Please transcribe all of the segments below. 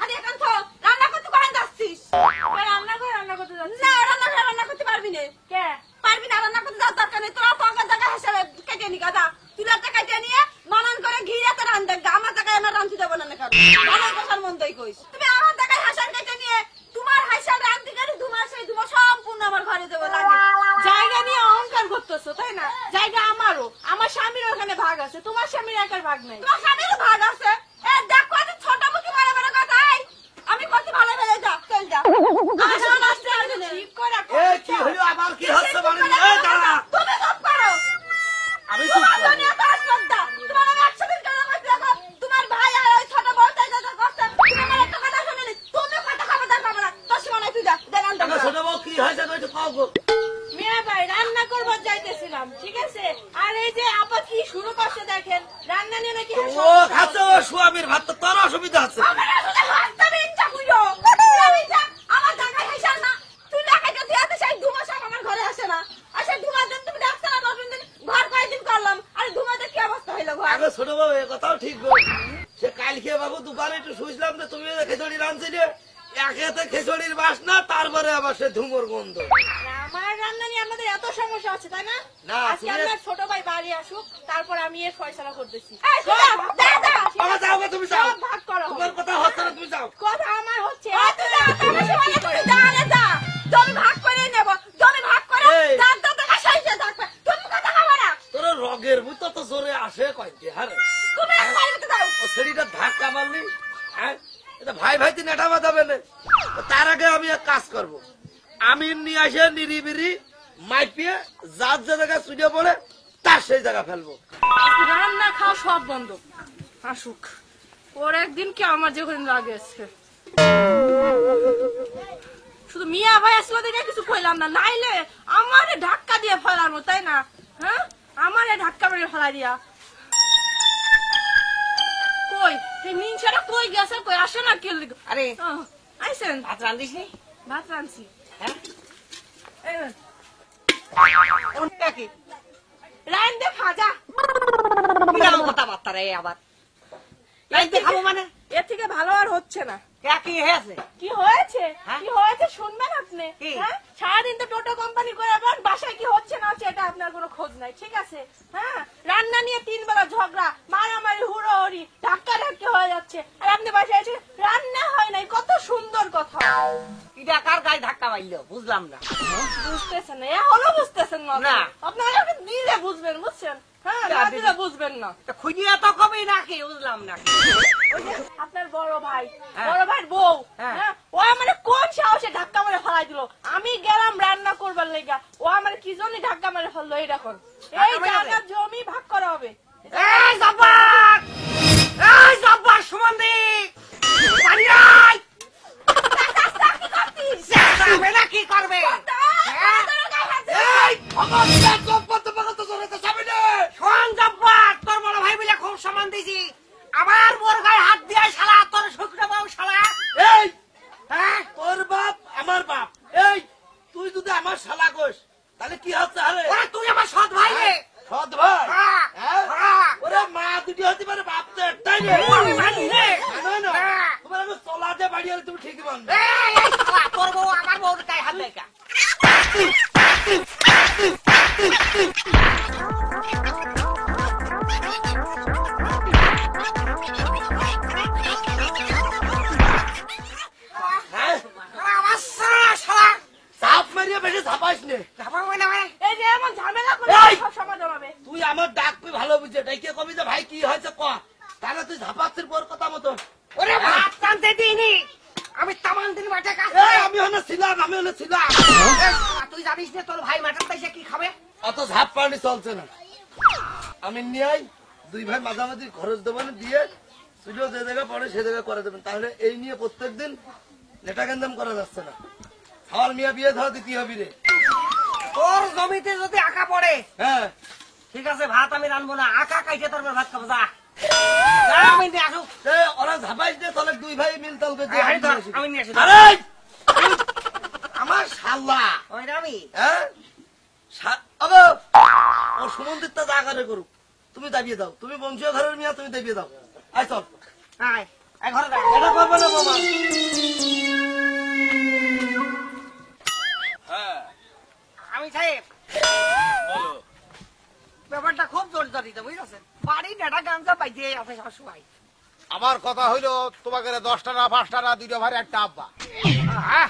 আরে এখন তো রান্না করতে কোন যাচ্ছিস? রান্না করতে যাচ্ছিস? না রান্না করতে পারবি না। কে? পারবি না রান্না করতে যাওয়ার দরকার নেই। তোরা পঙ্গা জায়গা হিসেবে কেটে নি গাদা। তুলাতে কেটে নিয়ে মনন করে ঘিরাতে রান্ধে। আমার জায়গায় আমার রান্ধতে দেব না কেন? আমার কথার মন্দই কইস। তুমি আমার জায়গায় হাসান কেটে নিয়ে তোমার হাসান রান্ধতে গেলে তোমার সেই তোমার সম্পূর্ণ আমার ঘরে দেব লাগে। জায়গা নিয়ে অহংকার করতেছো তাই না? জায়গা আমারও। আমার স্বামীর ওখানে ভাগ আছে। তোমার স্বামীর একার ভাগ নাই। তোমার স্বামীরও ভাগ আছে। এ দেখো এত ছোট মুখে বড় বড় কথা। আমি কত ভালো ভালো যা চল যা। আমার আসতে আমি ঠিক করে এ কি হলো আবার কি হচ্ছে মানে এ দাঁড়া তুমি চুপ করো। আমি চুপ করব দুনিয়া তো আসলদা। তোমার আমি 100 দিন কেন কইছি দেখো তোমার ভাই আর ওই ছোট বড়টাই যা করছে তুমি আমার একটা কথা শুনেনি। তুমি কথা খবরদার পাবে না। তোর সীমানায় তুই যা দেন আমার ছোট বউ কি হয়েছে তুই একটু কও গো। মিয়া ভাই রান্না করব যাইতেছিলাম ঠিক আছে। আর এই যে আপা কি শুরু করছে দেখেন রান্না নিয়ে নাকি ও খাচ্ছে ও স্বামীর ভাত তো তোর অসুবিধা আছে। আমার আসলে হাতটা ইচ্ছা কইরো। আমি যা আমার জায়গায় হাইসা না। তুই লাগাইতে দিয়াতে সেই দুমাস আমার ঘরে আসে না। আর সেই দুমাস দিন তুমি দেখছ না 10 দিন ঘর কয়দিন করলাম। আর দুমাসে কি অবস্থা হইলো ঘর? আগে ছোট বউ এই কথাও ঠিক গো। সে কালকে বাবু দোকানে একটু শুইছিলাম যে তুমি খিচুড়ি রাঁধছিলে একেতে খিচুড়ির বাসনা তারপরে আবার সে ধুমোর গন্ধ। আমার রান্না নিয়ে আমাদের এত সমস্যা আছে তাই না? না, আজকে তুমি- আমার ছোট ভাই বাড়ি আসুক তারপর আমি এর ফয়সালা করতেছি। বাবা যাও গো, তুমি যাও। সব ভাগ করো। তোমার কথা হচ্ছে না, তুমি যাও। কথা আমার হচ্ছে জমি ভাগ করে নেব। জমি ভাগ করে এই। যার যার টাকা সাইজে থাকবে। তুমি কথা খাবে না। তোর রগের বুঝতো তো জোরে আসে কয়েকটি হারে তুমি এক বাড়িতে যাও। ও শরীরটা ধাক্কা মারলি হ্যাঁ এটা ভাই ভাই তুই নেটা বাঁধাবে না। তার আগে আমি এক কাজ করব। আমি নিয়ে আসে নিরিবিরি মাইপিয়ে যার যে জায়গায় চুড়ে পড়ে তার সেই জায়গা ফেলবো। রান্না খাওয়া সব বন্ধ। আসুক ওর একদিন কি আমার যেখানে লাগে আজকে। শুধু মিয়া ভাই আসলে দেখে কিছু কইলাম না নাইলে আমারে ধাক্কা দিয়ে ফেলানো তাই না? হ্যাঁ আমারে ধাক্কা মেরে ফেলা দিয়া কই এই মিনছাটা কই গেছে কই আসে না কেউ? আরে আইসেন ভাত রান্ধিস নি? ভাত রাঁধছি। হ্যাঁ এই নেন। কোনটা কি লাইন দে ভাজা। কিরকম কথাবার্তা রে আবার লাইতে খাবো মানে এর থেকে ভালো আর হচ্ছে না। কি হয়েছে? কি হয়েছে? হ্যাঁ? কি হয়েছে শুনবেন আপনি? কি? হ্যাঁ সারাদিন তো টোটো কোম্পানি করে আবার বাসায় কি হচ্ছে না হচ্ছে এটা আপনার কোনো খোঁজ নাই ঠিক আছে। হ্যাঁ রান্না নিয়ে 3 বেলা ঝগড়া মারামারি হুড়োহুড়ি ধাক্কা ধাক্কি হয়ে যাচ্ছে আর আপনি বাসায় এসে রান্না হয় নাই কত সুন্দর কথা। এটা কার গায়ে ধাক্কা মারলো বুঝলাম না। বুঝতেছেন না এ হলো বুঝতেছেন না না। আপনারা দিলে বুঝবেন বুঝছেন। হ্যাঁ না দিলে বুঝবেন না। খুঁজিয়া তো কবে নাকি বুঝলাম না। ওই যে আপনার বড় ভাই হ্যাঁ। বড় ভাইয়ের বউ হ্যাঁ। হ্যাঁ ও আমার কোন সাহসে ধাক্কা মেরে ফেলাই দিল। আমি গেলাম রান্না করবার লেগা ও আমার কি জন্য ধাক্কা মেরে ফেললো এই দেখুন। এই ধাক্কা মেরে জায়গার জমি ভাগ করা হবে। এই জব্বার সুমন্দি পানি আয় কি করবে? হ্যাঁ? এই ভগবান জব্বত ভগত জোরে তো যাবে না। শোন জব্বার তোর বড় ভাই বলে খুব সম্মান দিছি আবার মোর গায়ে হাত দিয়ে শালা তোর শুকনো বাবু শালা। এই হ্যাঁ তোর বাপ আমার বাপ। এই তুই যদি আমার শালা কোস তাহলে কি হচ্ছে আরে? ওরে তুই আমার সৎ ভাই রে। সৎ ভাই হ্যাঁ, হ্যাঁ? হ্যাঁ। ওরে মা দুটি হতে পারে বাপ তো একটাই রে। আমি মানি রে। জানো না? হ্যাঁ। তোমার আমি চলাতে বাড়ি হলে তুমি ঠিকই মানবে। এই শালা তোর বউ আমার বউর গায়ে হাত দেয় কা? হ্যাঁ আমার শালা শালা চাপ মারিয়ে বেশি ঝাপাইস নে। যাবো মানে এই যে এমন ঝামেলা করে এই! সব সমাধান হবে। তুই আমার ডাক তুই ভালো বুঝছে ডাইকে কবি যে ভাই কি হয়েছে ক তাহলে তুই ঝাপাচ্ছিস বোর কথা মতো। ওরে ভাত টানতে দিইনি আমি তামান দিন মাঠে কাজ এই করি। আমি হলে ছিলাম আমি হলে ছিলাম। এই শালা, তুই জানিস না তোর ভাই মাঠের পাইছে কি খাবে? অত ঝাপ পানি চলছে না। আমি নিয়ে দুই ভাই মাঝামাঝি খরচ দেবেন দিয়ে সুযোগ যে জায়গায় পড়ে সে জায়গায় করে দেবেন। তাহলে এই নিয়ে প্রত্যেকদিন নেটা গেন্দাম করা যাচ্ছে না। খাওয়ার মিয়া বিয়ে ধরা দিতে হবে রে। তোর জমিতে যদি আঁকা পড়ে হ্যাঁ ঠিক আছে ভাত আমি রানবো না আঁকা কাইটে তোর ভাত খাবো যা যা, আমি নিয়ে আসুক। ওরা ঝাপাইস দিয়ে তাহলে দুই ভাই মিল তালবে দিয়ে হ্যাঁ, আমি নিয়ে আসি। আমি নিয়ে আসি। আরে আমার শালা ওই আমি হ্যাঁ আগো ও সুমন্দিরটা যা করে করুক তুমি দাবিয়ে দাও। তুমি বংশীয় ঘরের মিয়া তুমি দাবিয়ে দাও। আয় চল আয় আয় ঘরে যা। এটা করবে না বাবা। কথা হইলো তোমাকে 10টা না 5টা না 2টা ভাই একটা আব্বা হ্যাঁ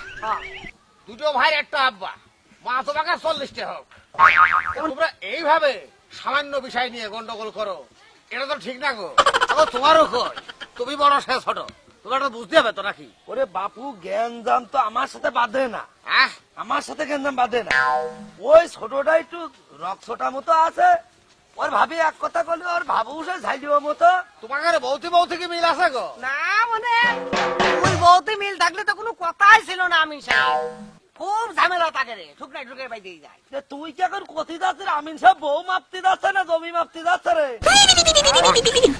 2টো ভাই একটা আব্বা মা তোমাকে 40টা হোক তোমরা এইভাবে সামান্য বিষয় নিয়ে গন্ডগোল করো এটা তো ঠিক না গো তোমারও কই তুমি বড় সে ছোট তোমার তো বুঝতে হবে তো নাকি ওরে বাপু জ্ঞানজাম তো আমার সাথে বাঁধে না, হ্যাঁ আমার সাথে জ্ঞানজাম বাঁধে না। ওই ছোটটা একটু রক্তটা মতো আছে, ওর ভাবি এক কথা বলে ওর ভাবু সে ঝাইলিও মতো। তোমাকে বৌতি কি মিল আছে গো? না মানে ওই বউতে মিল থাকলে তো কোনো কথাই ছিল না। আমিন সাহেব খুব ঝামেলা থাকে রে, ঠুকরাই ঠুকরাই বাইতেই যায়। যে তুই কি এখন কথি যাচ্ছে রে? আমিন সাহেব বউ মাপতে যাচ্ছে না জমি মাপতে যাচ্ছে রে?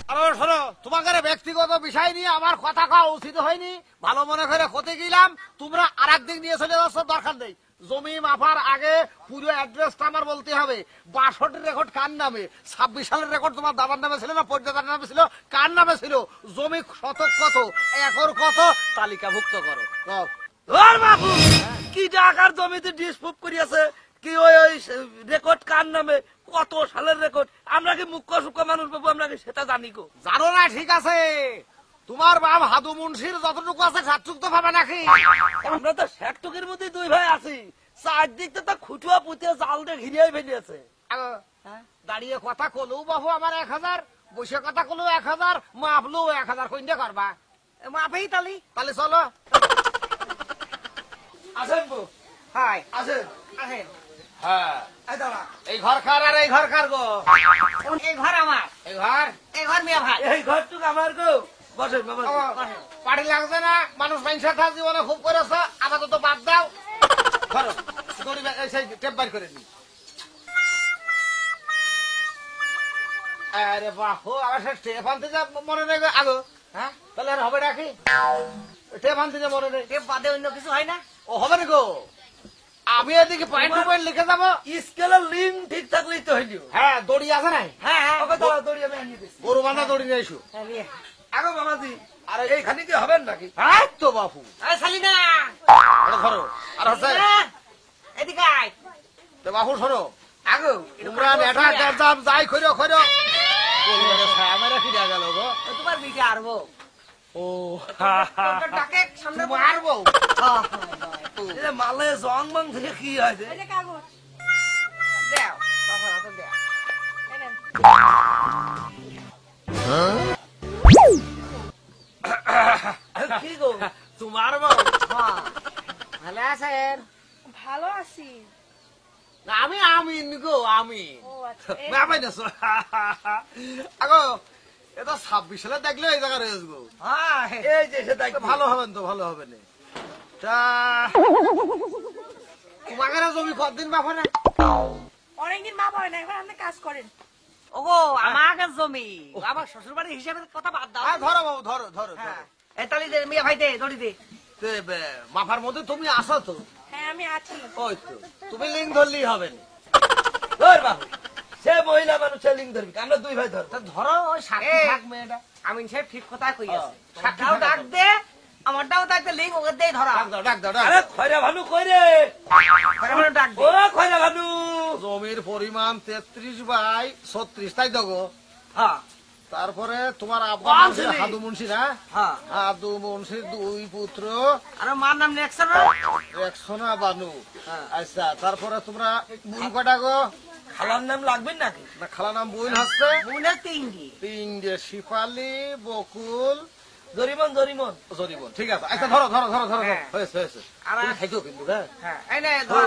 আরে শোনো, তোমাকে ব্যক্তিগত বিষয় নিয়ে আমার কথা কওয়া উচিত হয়নি। ভালো মনে করে ক্ষতি গেলাম, তোমরা আর একদিক নিয়ে চলে যাচ্ছ, দরকার নেই। জমি মাপার আগে পুরো অ্যাড্রেসটা আমার বলতে হবে। 62 রেকর্ড কার নামে, 26 সালের রেকর্ড তোমার দাদার নামে ছিল না পর্যাদার নামে ছিল, কার নামে ছিল, জমি শতক কত, একর কত, তালিকাভুক্ত করো। কও। ওর বাপু কি টাকার জমিতে ডিসপ্রুভ করিয়াছে কি ওই ওই রেকর্ড কার নামে, কত সালের রেকর্ড? আমরা কি মুখ্য সূক্ষ্ম মানুষ বাবু, আমরা কি সেটা জানি গো? জানো না, ঠিক আছে। তোমার বাপ হাদু মুন্সির যতটুকু আছে সাতটুকু তো পাবে নাকি? আমরা তো 60 মধ্যে দুই ভাই আছি, চারদিক তো খুঁটুয়া পুঁতিয়া জাল দিয়ে ঘিরিয়ে ফেলিয়েছে। আগো, দাঁড়িয়ে কথা কলেও বাবু আমার 1000, বসে কথা কলেও 1000, মাপলেও 1000, কইন্ডে করবা? মাপেই তালি তাহলে চলো। আসেন বউ, হাই আসেন। আসেন। হ্যাঁ, এই দাঁড়া, এই ঘর কার আর এই ঘর কার গো? এই ঘর আমার, এই ঘর এই ঘর মিয়া ভাই। এই ঘরটুকু আমার গো। বসেন বাবা। পাড়ি লাগছে না? মানুষ মানুষের কাজ জীবনে খুব করেছ, আপাতত বাদ দাও। ধরো দড়ি সেই টেপ বার করে নি। আরে বাহু, আমার সে টেপ আনতে যা মনে নেই গো। আগো, হ্যাঁ তাহলে আর হবে নাকি? টেপ আনতে যা মনে নেই। টেপ বাদে অন্য কিছু হয় না? ও হবে না গো, আমি এদিকে পয়েন্ট টু পয়েন্ট লিখে যাবো। স্কেলের লিঙ্ক ঠিক থাকলেই তো হইল। হ্যাঁ, দড়ি আছে নাই? হ্যাঁ হ্যাঁ ওকে দাঁড়া, দড়ি আমি আনিয়ে দিচ্ছি। গরু বান্ধা দড়ি নিয়ে এসো। আগো বাবাজি, আর এইখানে কি হবেন নাকি? হ্যাঁ তো বাপু, এই সালিনা, এটা ধরো। আর হচ্ছে এদিকে আয়। তো বাপু শোনো, আগো তোমরা নেটা দাম যাই খইরো খইরো। আমার কি দেখা গেল গো? তোমার বিকে আরবো। ও ডাকে সামনে মারবো। এই যে মালে জং মং থেকে কি হয়েছে? এই যে কাগজ দেও বাবা হাতে দেও। কি গো? তোমার বউ? হ্যাঁ ভালো আছেন? ভালো আছি। না, আমি আমিন গো, আমিন। ও আচ্ছা, এই মাপাই না আগো, এটা 26 সালে দেখলে এই জায়গা রয়েছে গো। হ্যাঁ এই যে সেটা তো ভালো হবেন তো, ভালো হবে না। তা তোমাকে জমি কতদিন মাপা না? অনেকদিন মা হয় না, এখন আপনি কাজ করেন। ওগো আমাকে জমি আমার শ্বশুর বাড়ির হিসাবে কথা বাদ দাও। হ্যাঁ, ধরো বাবু, ধরো ধরো ধরো। হ্যাঁ এই তালি দে মিয়া ভাই, দে দড়ি দে। তে, মাপার মধ্যে তুমি আসো তো। হ্যাঁ আমি আছি। ওই তো, তুমি লিঙ্ক ধরলেই হবে না। ধর বাবু, সে মহিলা মানুষের লিঙ্ক ধরবি, আমরা দুই ভাই ধর। তা ধরো ওই সাক্ষী এই। থাক মেয়েটা। আমিন সাহেব ঠিক কথা কইয়াছে। সাক্ষী সাক্ষীটাও থাকা ডাক দে, আমারটাও ডাক দে, লিঙ্ক ওকে দেই ধরা। ডাক দাও, ডাক দাও, ডাক আরে দাও। খয়রা ভানু কই রে? পরে পরে ডাক দে। ও খয়রা ভানু। জমির পরিমাণ 33/36, তাই তো গো? হ্যাঁ তারপরে তোমার আব্বা কোন মুন্সি, ছেলে? হাদু মুন্সি না? হ্যাঁ হাদু মুন্সির 2 পুত্র, আর মার নাম নেক্সন। একশোনা বানু। হ্যাঁ। আচ্ছা, তারপরে তোমরা বুন কটা গো? খালার নাম লাগবে নাকি? না, খালা নাম বুন হচ্ছে মুনে তিনটি। 3 শিপালি, বকুল, জরিমন জরিমন। জরিবন। ঠিক আছে, আচ্ছা ধরো ধরো ধরো ধরো, হ্যাঁ। হয়েছে হয়েছে। আমার- তুমি খাইছো কিন্তু, হ্যাঁ হ্যাঁ এই নে ধর।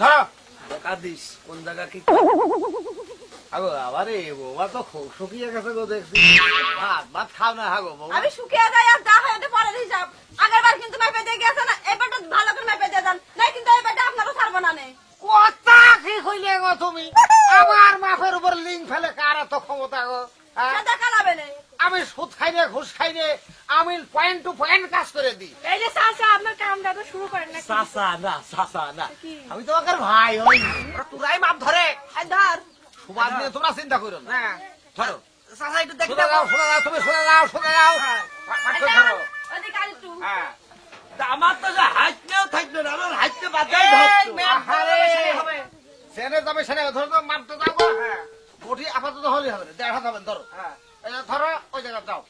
ধরো। দেখা দিস কোন জায়গা কি। আগো আবারে বৌমা তো খুব শুকিয়ে গেছে গো, দেখছি। ভাত ভাত খাও না হাগো বৌমা। আমি শুকিয়ে যাই আর যা হয় ওটা পরের হিসাব। আগের বার কিন্তু মাইপে দিয়ে গেছে না, এবারটা ভালো করে মাইপে দিয়ে যান, না কিন্তু এবারটা আপনারও ছাড়বো না নে। কথা কি কইলে গো তুমি? আমার মাপের উপর লিঙ্ক ফেলে কার এত ক্ষমতা গো? হ্যাঁ? সেটা কালাবে না। আমি সুদ খাই নে, ঘুষ খাই নে, আমি পয়েন্ট টু পয়েন্ট কাজ করে দিই। এই যে চাচা আপনার কামটা তো শুরু করেন না। চাচা না, চাচা না, কি? আমি তোমাকে ভাই ওই ওরা তুরাই মাপ ধরে। এই ধর। সুবাদ নিয়ে তোমরা চিন্তা করো না। হ্যাঁ ধরো, চাচা একটু দেখতে শুনে যাও, শুনে যাও, তুমি শুনে যাও, শুনে যাও। পাট করে ধরো। ওদিকে আরেকটু। হ্যাঁ। তা আমার তো যে হাইটনেও থাকবে না, আমার হাইটনে বাদাই এই ধরতো। মেয়ে আহারে। সেনে হবে। সেনে যাবে, সেনে ধরো তো, মাপতে যাবো। বটি আপাতত হলে হবে না, দেখা যাবেন। ধরো, হ্যাঁ এই যে ধরো, ওই জায়গা যাও।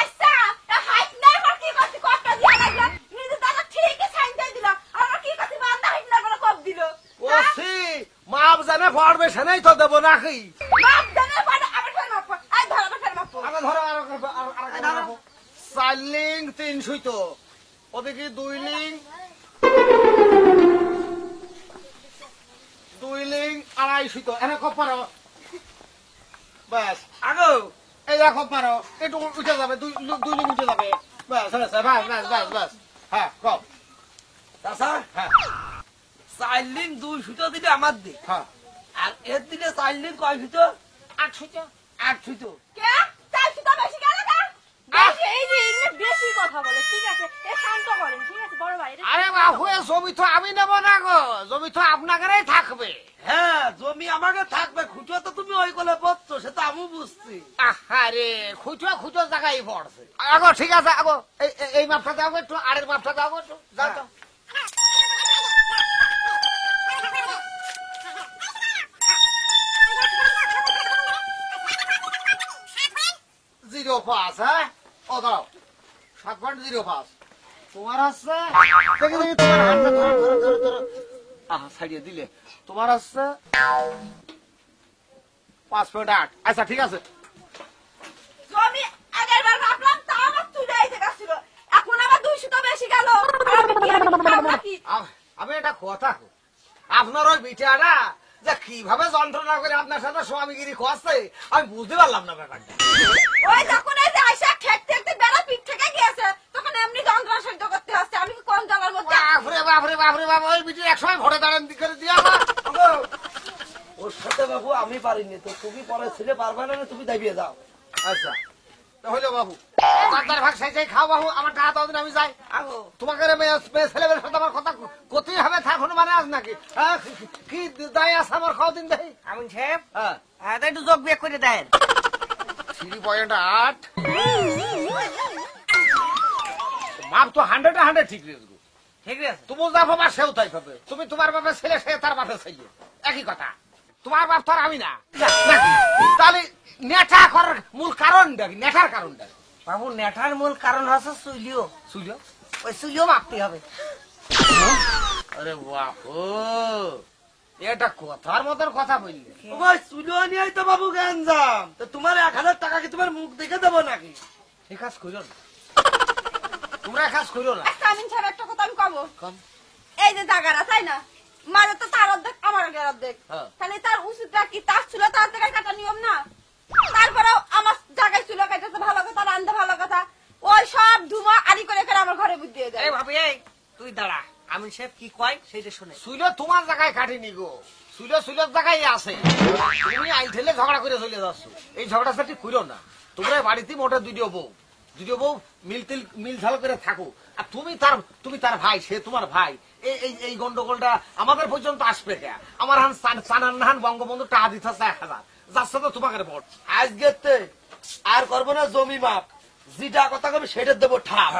আচ্ছা হাইট নাই আমার কি করতে কপটা দিয়া লাগলা নিজে দাদা ঠিকই সাইন দিয়ে দিল আমার কি করতে বান্দা হাইট না বলে কপ দিল ও সি মাপ জানে ফরমেশনই তো দেব নাকি বাপ জানে বাড়ি আবার ফের মাপ আই ধর আবার ফের মাপ আগে ধরো আর 4 লিং 3 সুতো ওদিকে 2 লিং 2 লিং 2.5 সুতো এনে কপ পারো বাস আগো এই দেখো পারো একটু উঠে যাবে 2 লিং উঠে যাবে বাস বাস হ্যাঁ কপ চাচা হ্যাঁ 4 লিং 2 সুতো দিলে আমার দে হ্যাঁ আর এর দিলে 4 লিং কয় সুতো 8 সুতো 8 সুতো কে চাই সুতা বেশি গেল না বেশি এই যে ইনি বেশি কথা বলে ঠিক আছে এ শান্ত করেন ঠিক আছে বড় ভাই আরে বাবু এ জমি তো আমি নেব না গো জমি তো আপনাদেরই থাকবে হ্যাঁ জমি আমাকে থাকবে খুঁটো তো তুমি ওই কোলে পড়ছো সে তো আমি বুঝছি আরে খুঁটো জায়গায় পড়ছে আগো ঠিক আছে আগো এই মাপটা দাও একটু আরের মাপটা দাও একটু যাও তো জিরো পাঁচ হ্যাঁ ও দাও 7.05 তোমার আছে দেখি দেখি তোমার হাতটা ধরো আহা ছাড়িয়ে দিলে তোমার আছে 5.8 আচ্ছা ঠিক আছে জমি আগের বার ভাবলাম তা আমার তুলে এই জায়গা ছিল এখন আবার 200 তো বেশি গেল আমি কি খাবো নাকি আমি এটা কথা কই। আপনার ওই বিটারা যে কিভাবে যন্ত্রণা করে আপনার সাথে স্বামীগিরি করছে আমি বুঝতে পারলাম না ব্যাপারটা ওই যখন এই যে আয়সা খেতে খেতে বেড়া পিঠ থেকে গিয়েছে তখন এমনি যন্ত্রণা সহ্য করতে হচ্ছে আমি কি কম জ্বালার মধ্যে বাপরে বাপ ওই বিটির একসময় ভোটে দাঁড়ান করে দিয়া ওর সাথে বাবু আমি পারিনি তো তুমি পরে ছেলে পারবে না তুমি দাবিয়ে যাও আচ্ছা হইলো বাবু ডাক্তার ভাগ সাই খাও বাবু আমার টাকা দাও দিন আমি যাই আগো তোমাকে মেয়ে ছেলেমেয়ের সাথে আমার কথা করতেই হবে থাকুন মানে আজ নাকি কি দায় আছে আমার খাওয়া দিন দেয় আমি সাহেব হ্যাঁ এটা একটু যোগ বিয়োগ করে দেন 3.8 মাপ তো 100 ঠিক রে ঠিক আছে তুমি যা বাবা সেও তাই পাবে তুমি তোমার বাপের ছেলে সে তার বাপের ছেলে একই কথা তোমার বাপ তো আর আমি না নাকি? তাহলে নেঠা করার মূল কারণটা কি নেঠার কারণটা কি? বাবু নেঠার মূল কারণ হচ্ছে চুলিও সুলিও ওই চুলিও মাপতে হবে আরে বাপু এটা কথার মতন কথা বললে ও ভাই চুলো নিয়ে তো বাবু গেঞ্জাম তো তোমার 1000 টাকা কি তোমার মুখ দেখে দেবো নাকি ঠিক কাজ করো না তোমরা কাজ করো না আমিন ছাড়া একটা কথা আমি কব কম এই যে জায়গাটা তাই না মাঝে তো তার অর্ধেক আমার আগে অর্ধেক হ্যাঁ। তাহলে তার উচিতটা কি তার চুলা তার থেকে কাটা নিয়ম না তারপরেও আমার জায়গায় চুলা কাটাতে ভালো কথা রান্ধতে ভালো কথা ওই সব ধুমা আড়ি করে করে আমার ঘরে বুঝিয়ে দেয় এই ভাবি এই তুই দাঁড়া আমি সাহেব কি কয় সেইটা শুনে সুইলো তোমার জায়গায় কাটিনি গো সুইলোর জায়গায় আছে তুমি আইল ঠেলে ঝগড়া করে চলে যাচ্ছ এই ঝগড়া সাথে করো না তোমরা বাড়িতে মোটে দুটো বউ মিল ঝাল করে থাকো আর তুমি তার ভাই সে তোমার ভাই এই গন্ডগোলটা আমাদের পর্যন্ত আসবে কে আমার চানান বঙ্গবন্ধু টাকা দিতেছে 1000 যাচ্ছে তো তোমাকে ভোট আজকে আর করবো না জমি মাপ যেটা কথা কবে সেটা দেবো ঠাপ